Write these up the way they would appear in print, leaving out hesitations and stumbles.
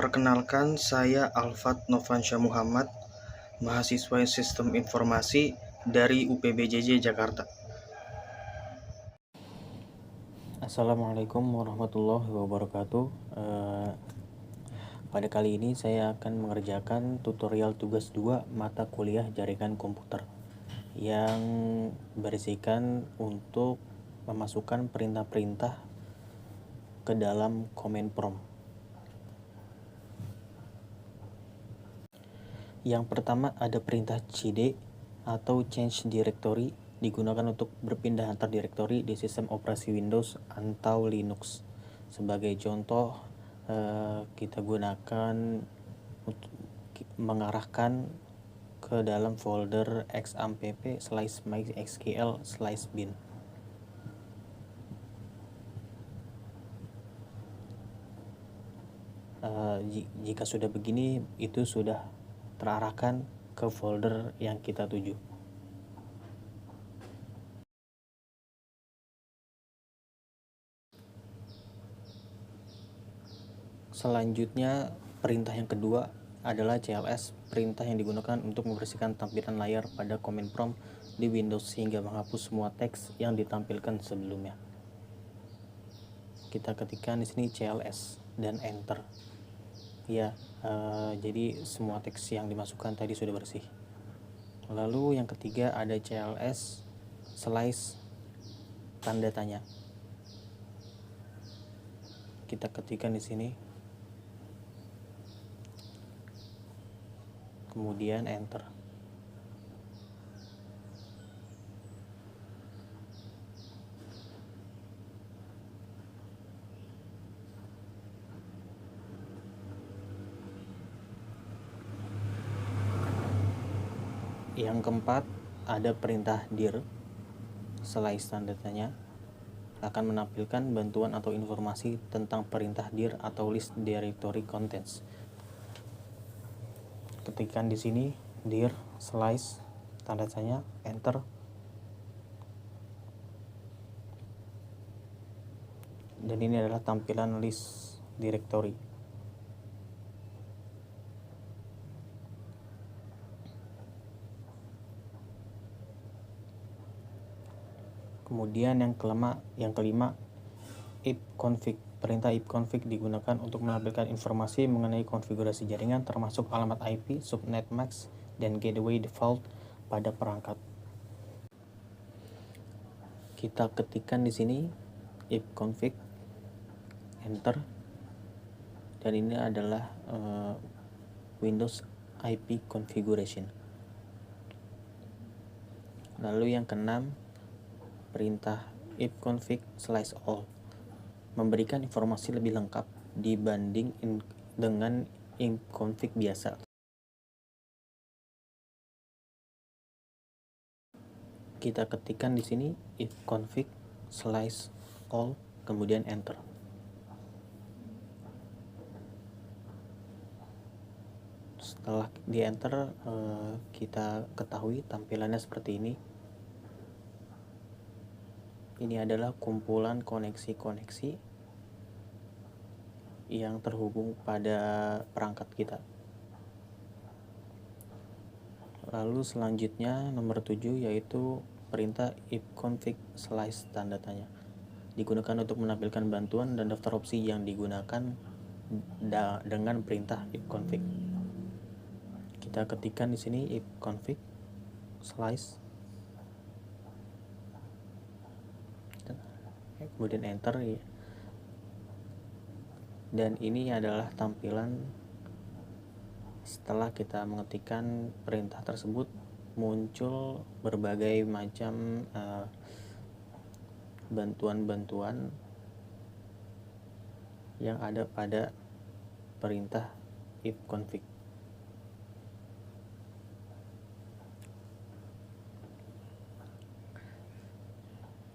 Perkenalkan, saya Alfat Novansyah Muhammad, mahasiswa Sistem Informasi dari UPBJJ Jakarta. Assalamualaikum warahmatullahi wabarakatuh. Pada kali ini saya akan mengerjakan tutorial tugas 2 mata kuliah jaringan komputer yang berisikan untuk memasukkan perintah-perintah ke dalam command prompt. Yang pertama ada perintah cd atau change directory, digunakan untuk berpindah antar direktori di sistem operasi Windows atau Linux. Sebagai contoh, kita gunakan untuk mengarahkan ke dalam folder xampp/mysql/bin. Jika sudah begini, itu sudah terarahkan ke folder yang kita tuju. Selanjutnya, perintah yang kedua adalah cls, perintah yang digunakan untuk membersihkan tampilan layar pada command prompt di Windows sehingga menghapus semua teks yang ditampilkan sebelumnya. Kita ketikkan di sini cls dan enter. Ya, jadi semua teks yang dimasukkan tadi sudah bersih. Lalu yang ketiga ada cls slice tanda tanya. Kita ketikkan di sini, kemudian enter. Yang keempat ada perintah dir slice tanda tanya, akan menampilkan bantuan atau informasi tentang perintah dir atau list directory contents. Ketikkan di sini dir slice tanda tanya enter. Dan ini adalah tampilan list directory. Kemudian yang kelima ifconfig. Perintah ifconfig digunakan untuk menampilkan informasi mengenai konfigurasi jaringan termasuk alamat IP, subnet max, dan gateway default pada perangkat. Kita ketikkan di sini ifconfig, enter. Dan ini adalah Windows IP configuration. Lalu yang keenam, perintah ifconfig/all, memberikan informasi lebih lengkap dibanding dengan ifconfig biasa. Kita ketikkan di sini ifconfig/all, kemudian enter. Setelah di enter, kita ketahui tampilannya seperti ini. Ini adalah kumpulan koneksi-koneksi yang terhubung pada perangkat kita. Lalu selanjutnya nomor 7 yaitu perintah ifconfig/ tanda tanya, digunakan untuk menampilkan bantuan dan daftar opsi yang digunakan dengan perintah ifconfig. Kita ketikkan di sini ifconfig/ kemudian enter. Dan ini adalah tampilan setelah kita mengetikkan perintah tersebut. Muncul berbagai macam bantuan-bantuan yang ada pada perintah ifconfig.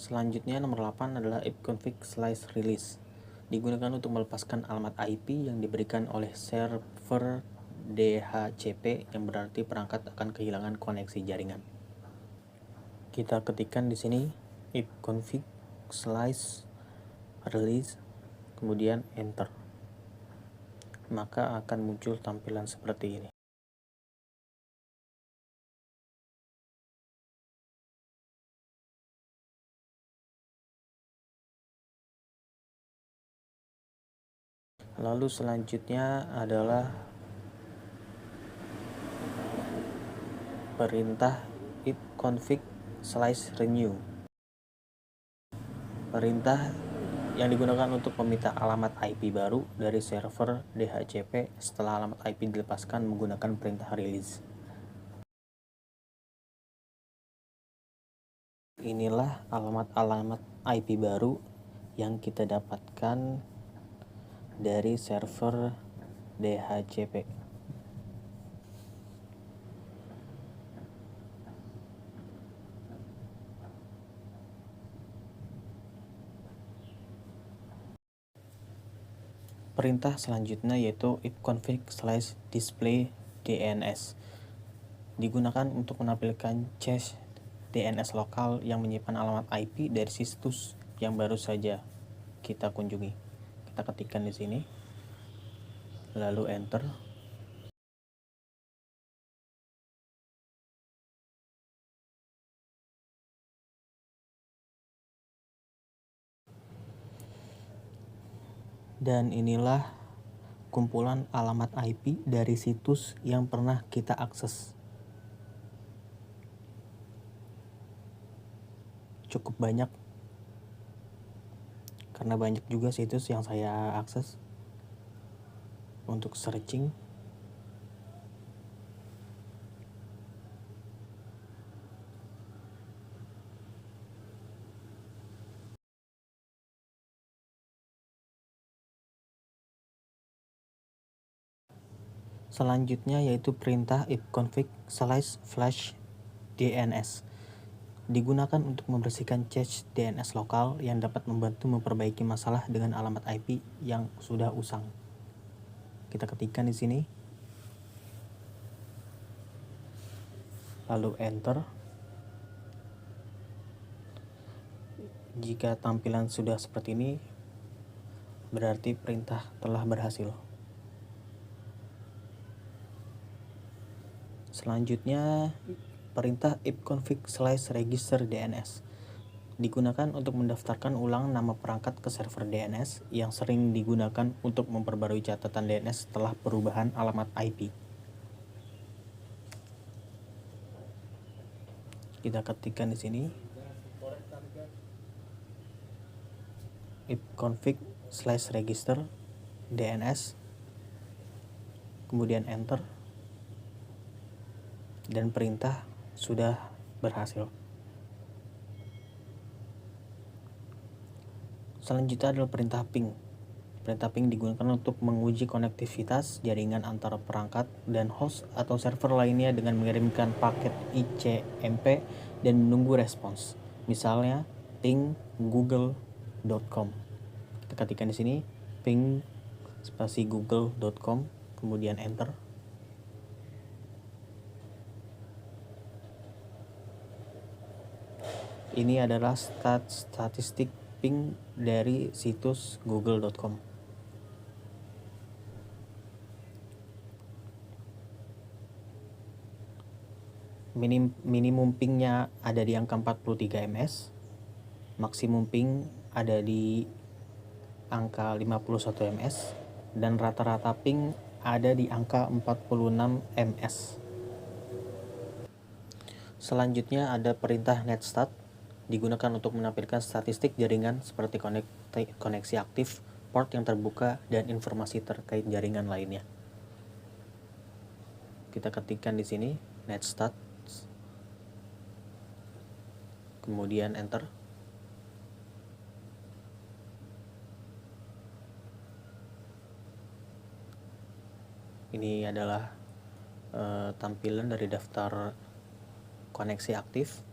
Selanjutnya nomor 8 adalah ifconfig/release, digunakan untuk melepaskan alamat IP yang diberikan oleh server DHCP, yang berarti perangkat akan kehilangan koneksi jaringan. Kita ketikkan di sini ifconfig/release, kemudian enter. maka akan muncul tampilan seperti ini. Lalu selanjutnya adalah perintah ipconfig/renew. Perintah yang digunakan untuk meminta alamat IP baru dari server DHCP setelah alamat IP dilepaskan menggunakan perintah release. Inilah alamat-alamat IP baru yang kita dapatkan dari server DHCP. Perintah selanjutnya yaitu ipconfig/display_dns digunakan untuk menampilkan cache DNS lokal yang menyimpan alamat IP dari situs yang baru saja kita kunjungi. Kita ketikkan di sini, lalu enter. Dan inilah kumpulan alamat IP dari situs yang pernah kita akses. Cukup banyak, karena banyak juga situs yang saya akses untuk searching. Selanjutnya yaitu perintah ipconfig/flash_dns digunakan untuk membersihkan cache DNS lokal yang dapat membantu memperbaiki masalah dengan alamat IP yang sudah usang. Kita ketikkan di sini, lalu enter. Jika tampilan sudah seperti ini, berarti perintah telah berhasil. Selanjutnya, perintah ipconfig/register_dns digunakan untuk mendaftarkan ulang nama perangkat ke server DNS yang sering digunakan untuk memperbarui catatan DNS setelah perubahan alamat IP. Kita ketikkan di sini ipconfig/register_dns, kemudian enter, dan perintah sudah berhasil. Selanjutnya adalah perintah ping. Perintah ping digunakan untuk menguji konektivitas jaringan antara perangkat dan host atau server lainnya dengan mengirimkan paket ICMP dan menunggu respons. Misalnya ping google.com. Kita ketikkan di sini ping spasi google.com, kemudian enter. Ini adalah statistik ping dari situs google.com. Minimum pingnya ada di angka 43 ms, maksimum ping ada di angka 51 ms, dan rata-rata ping ada di angka 46 ms. Selanjutnya ada perintah netstat digunakan untuk menampilkan statistik jaringan seperti koneksi aktif, port yang terbuka, dan informasi terkait jaringan lainnya. Kita ketikkan di sini netstat, kemudian enter. Ini adalah tampilan dari daftar koneksi aktif.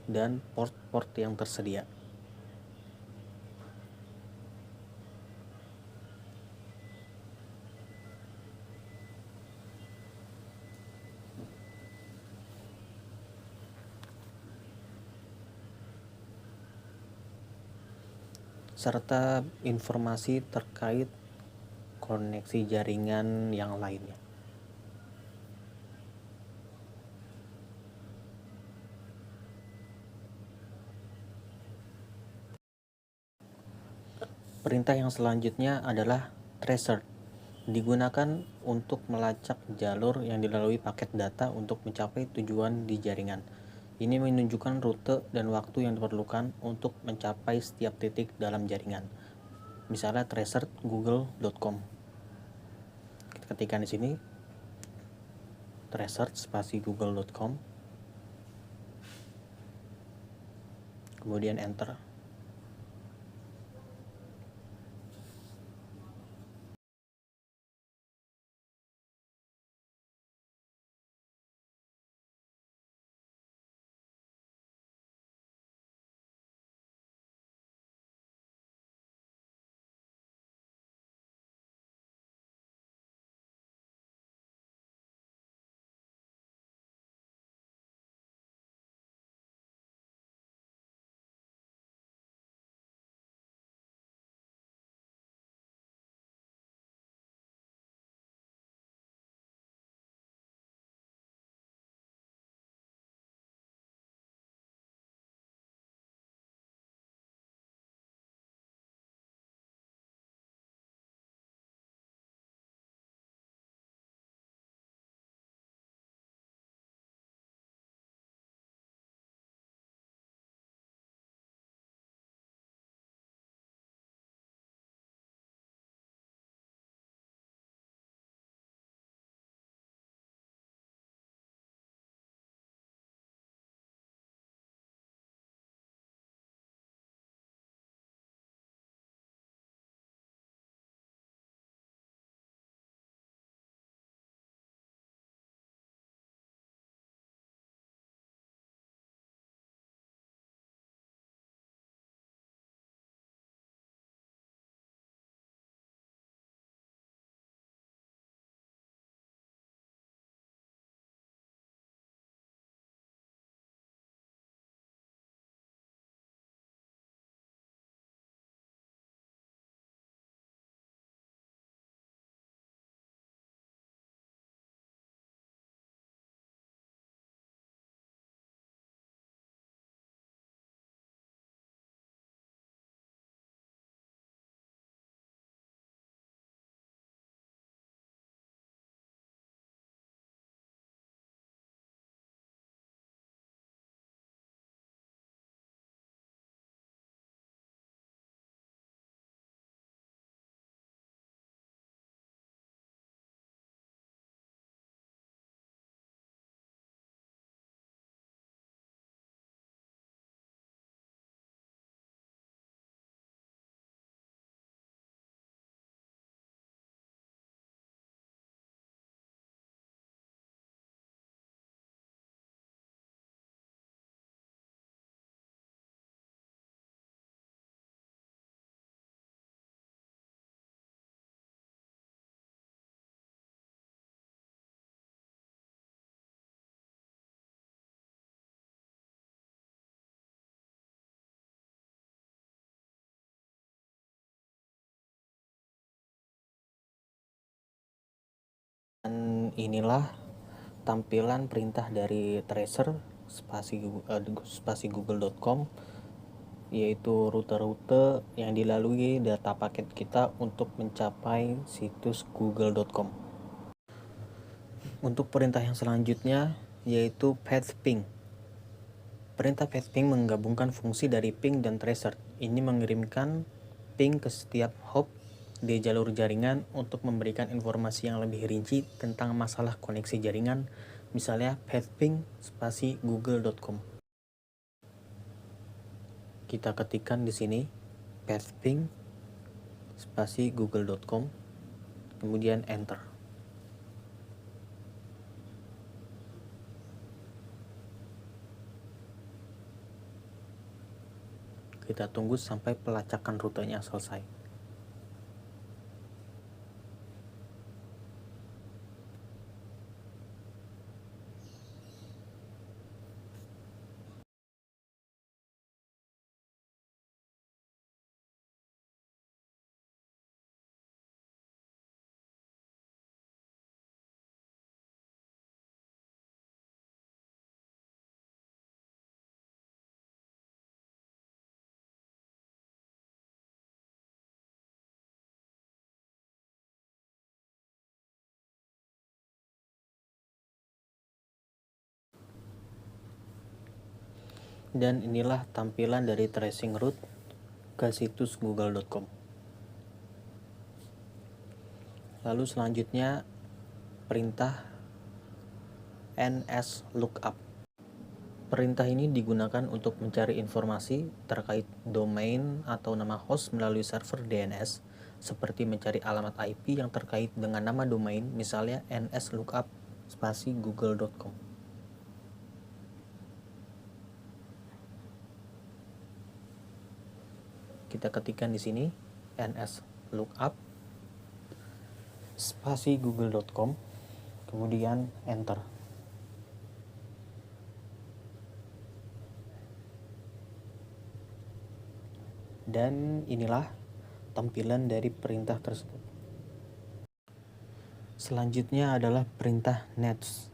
Dan port-port yang tersedia. serta informasi terkait koneksi jaringan yang lainnya. Perintah yang selanjutnya adalah tracer. Digunakan untuk melacak jalur yang dilalui paket data untuk mencapai tujuan di jaringan. Ini menunjukkan rute dan waktu yang diperlukan untuk mencapai setiap titik dalam jaringan. Misalnya tracer google.com. Kita ketikkan di sini tracer spasi google.com. Kemudian enter. Dan inilah tampilan perintah dari tracer spasi google.com, yaitu rute-rute yang dilalui data paket kita untuk mencapai situs google.com. Untuk perintah yang selanjutnya yaitu path ping. Perintah path ping menggabungkan fungsi dari ping dan tracer. Ini mengirimkan ping ke setiap hop di jalur jaringan untuk memberikan informasi yang lebih rinci tentang masalah koneksi jaringan, misalnya path ping spasi google.com. Kita ketikkan di sini path ping spasi google.com, kemudian enter. Kita tunggu sampai pelacakan rutenya selesai. Dan inilah tampilan dari tracing root ke situs google.com. Lalu selanjutnya perintah nslookup. Perintah ini digunakan untuk mencari informasi terkait domain atau nama host melalui server DNS, seperti mencari alamat IP yang terkait dengan nama domain, misalnya nslookup spasi google.com. Kita ketikkan di sini nslookup spasi google.com, kemudian enter. Dan inilah tampilan dari perintah tersebut. Selanjutnya adalah perintah nets.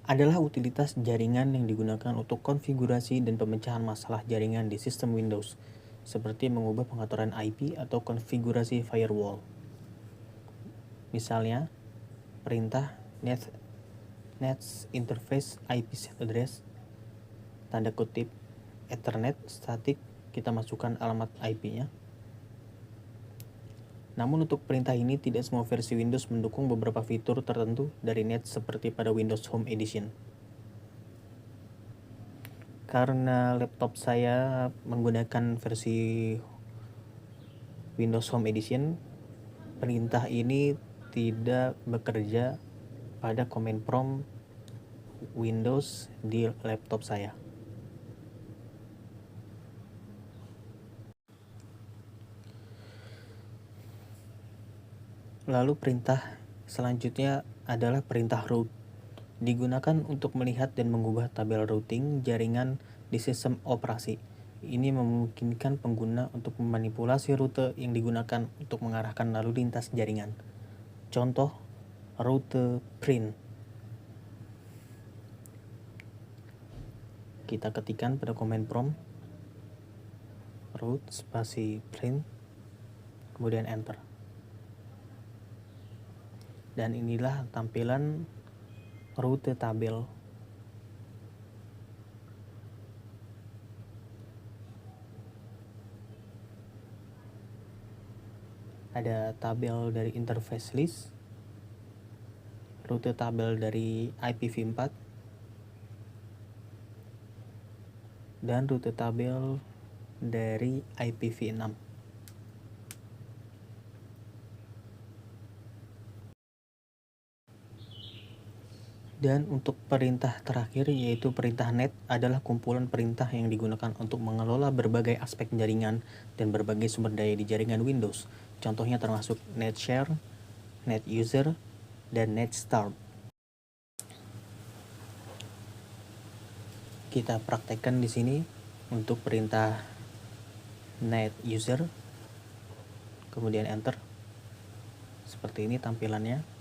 Adalah utilitas jaringan yang digunakan untuk konfigurasi dan pemecahan masalah jaringan di sistem Windows, seperti mengubah pengaturan IP atau konfigurasi firewall. Misalnya, perintah nets interface IP set address, tanda kutip Ethernet static, kita masukkan alamat IP-nya. Namun untuk perintah ini tidak semua versi Windows mendukung beberapa fitur tertentu dari Net seperti pada Windows Home Edition. Karena laptop saya menggunakan versi Windows Home Edition, perintah ini tidak bekerja pada command prompt Windows di laptop saya. Lalu perintah selanjutnya adalah perintah route. Digunakan untuk melihat dan mengubah tabel routing jaringan di sistem operasi. Ini memungkinkan pengguna untuk memanipulasi rute yang digunakan untuk mengarahkan lalu lintas jaringan. Contoh, rute print. Kita ketikkan pada command prompt route spasi print, kemudian enter. Dan inilah tampilan rute tabel. Ada tabel dari interface list, rute tabel dari IPv4, dan rute tabel dari IPv6. Dan untuk perintah terakhir, yaitu perintah net, adalah kumpulan perintah yang digunakan untuk mengelola berbagai aspek jaringan dan berbagai sumber daya di jaringan Windows. Contohnya termasuk net share, net user, dan net start. Kita praktekkan di sini untuk perintah net user, kemudian enter. Seperti ini tampilannya.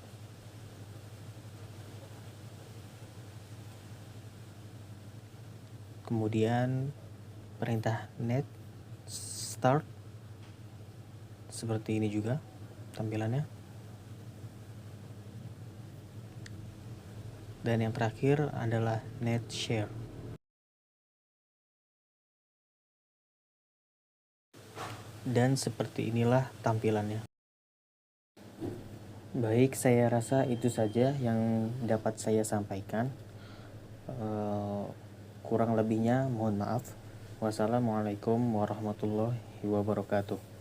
Kemudian perintah net start, seperti ini juga tampilannya. Dan yang terakhir adalah net share. Dan seperti inilah tampilannya. Baik, saya rasa itu saja yang dapat saya sampaikan. Kurang lebihnya mohon maaf. Wassalamualaikum warahmatullahi wabarakatuh.